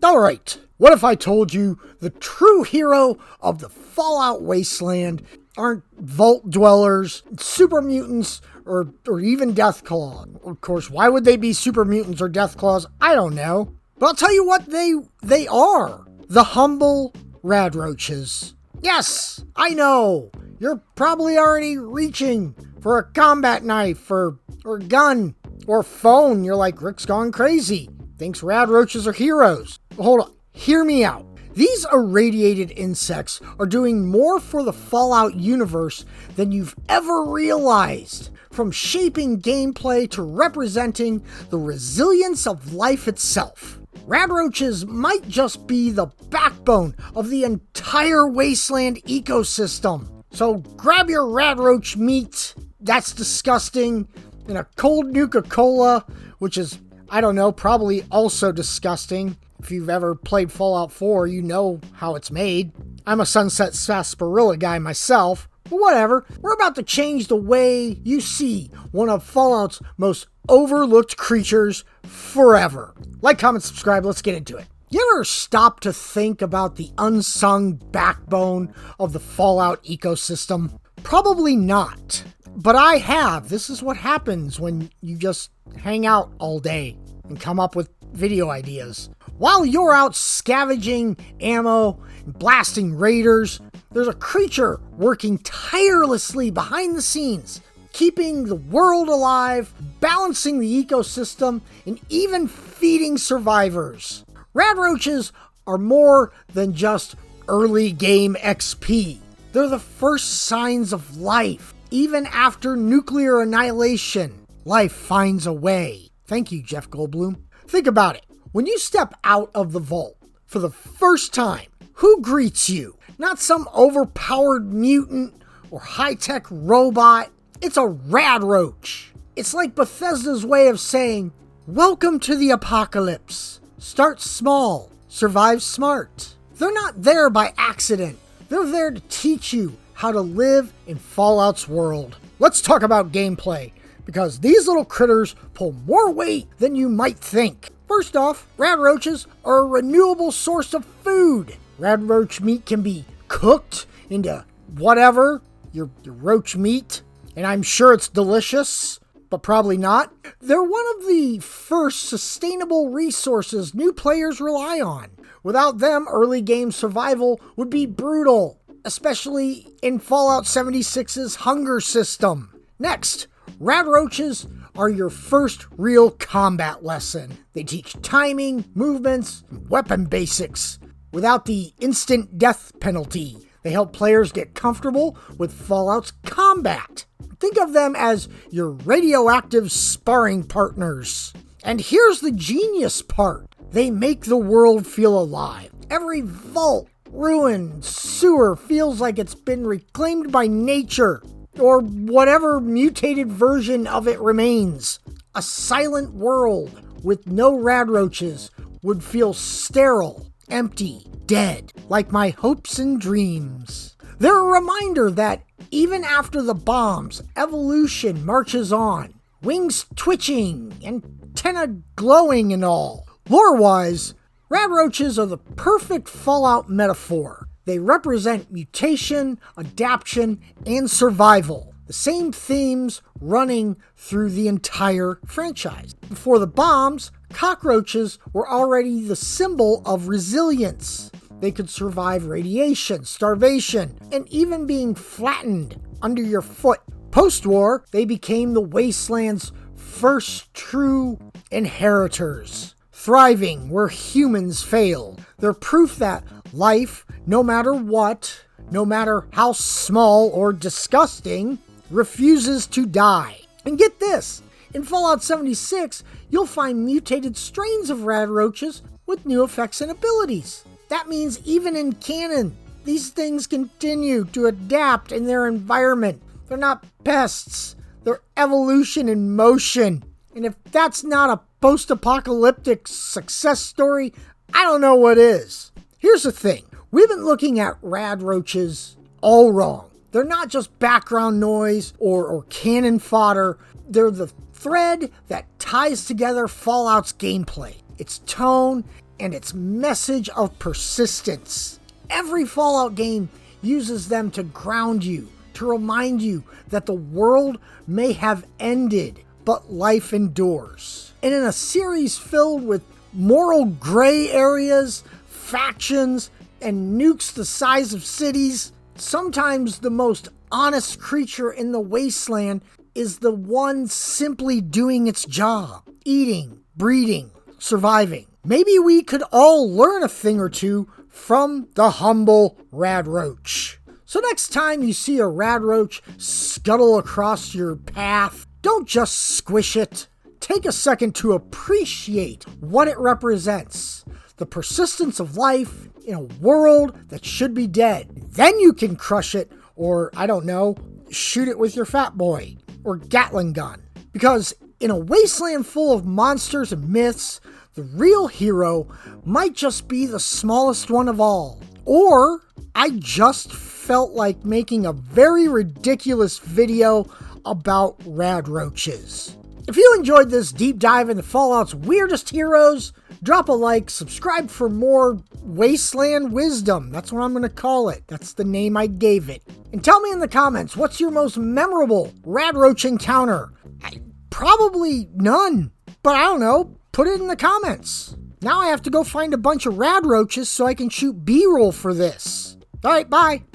Alright, what if I told you the true hero of the Fallout Wasteland aren't vault dwellers, super mutants, or even Deathclaws? Of course, why would they be super mutants or Deathclaws? I don't know. But I'll tell you what they are. The humble Radroaches. Yes, I know. You're probably already reaching for a combat knife or gun or phone. You're like, Rick's gone crazy. Thinks Radroaches are heroes. But hold on. Hear me out. These irradiated insects are doing more for the Fallout universe than you've ever realized. From shaping gameplay to representing the resilience of life itself. Radroaches might just be the backbone of the entire wasteland ecosystem. So grab your Radroach meat, that's disgusting, and a cold Nuka-Cola, which is, I don't know, probably also disgusting. If you've ever played Fallout 4, you know how it's made. I'm a Sunset Sarsaparilla guy myself, but whatever. We're about to change the way you see one of Fallout's most overlooked creatures forever. Like, comment, subscribe, let's get into it. You ever stop to think about the unsung backbone of the Fallout ecosystem? Probably not. But I have. This is what happens when you just hang out all day and come up with video ideas. While you're out scavenging ammo and blasting raiders, there's a creature working tirelessly behind the scenes, keeping the world alive, balancing the ecosystem, and even feeding survivors. Radroaches are more than just early game XP. They're the first signs of life. Even after nuclear annihilation, life finds a way. Thank you, Jeff Goldblum. Think about it. When you step out of the vault for the first time, who greets you? Not some overpowered mutant or high-tech robot. It's a Radroach. It's like Bethesda's way of saying, welcome to the apocalypse. Start small, survive smart. They're not there by accident. They're there to teach you how to live in Fallout's world. Let's talk about gameplay, because these little critters pull more weight than you might think. First off, Radroaches are a renewable source of food. Radroach meat can be cooked into whatever, your roach meat, and I'm sure it's delicious, but probably not. They're one of the first sustainable resources new players rely on. Without them, early game survival would be brutal, especially in Fallout 76's hunger system. Next, Radroaches are your first real combat lesson. They teach timing, movements, weapon basics without the instant death penalty. They help players get comfortable with Fallout's combat. Think of them as your radioactive sparring partners. And here's the genius part. They make the world feel alive. Every vault, ruin, sewer feels like it's been reclaimed by nature, or whatever mutated version of it remains. A silent world with no Radroaches would feel sterile, empty, dead, like my hopes and dreams. They're a reminder that even after the bombs, evolution marches on. Wings twitching, antenna glowing and all. Lore-wise, Radroaches are the perfect Fallout metaphor. They represent mutation, adaptation, and survival. The same themes running through the entire franchise. Before the bombs, cockroaches were already the symbol of resilience. They could survive radiation, starvation, and even being flattened under your foot. Post-war, they became the wasteland's first true inheritors, thriving where humans failed. They're proof that life, no matter what, no matter how small or disgusting, refuses to die. And get this, in Fallout 76, you'll find mutated strains of Radroaches with new effects and abilities. That means even in canon, these things continue to adapt in their environment. They're not pests, they're evolution in motion. And if that's not a post-apocalyptic success story, I don't know what is. Here's the thing. We've been looking at Radroaches all wrong. They're not just background noise or cannon fodder. They're the thread that ties together Fallout's gameplay, its tone, and its message of persistence. Every Fallout game uses them to ground you, to remind you that the world may have ended, but life endures. And in a series filled with moral gray areas, factions, and nukes the size of cities, sometimes the most honest creature in the wasteland is the one simply doing its job, eating, breeding, surviving. Maybe we could all learn a thing or two from the humble Radroach. So next time you see a Radroach scuttle across your path, don't just squish it. Take a second to appreciate what it represents. The persistence of life in a world that should be dead. Then you can crush it, or, I don't know, shoot it with your fat boy or Gatling gun. Because in a wasteland full of monsters and myths, the real hero might just be the smallest one of all. Or I just felt like making a very ridiculous video about Radroaches. If you enjoyed this deep dive into Fallout's weirdest heroes, drop a like, subscribe for more Wasteland Wisdom. That's what I'm going to call it. That's the name I gave it. And tell me in the comments, what's your most memorable Radroach encounter? Probably none, but I don't know. Put it in the comments. Now I have to go find a bunch of Radroaches so I can shoot B-roll for this. All right, bye.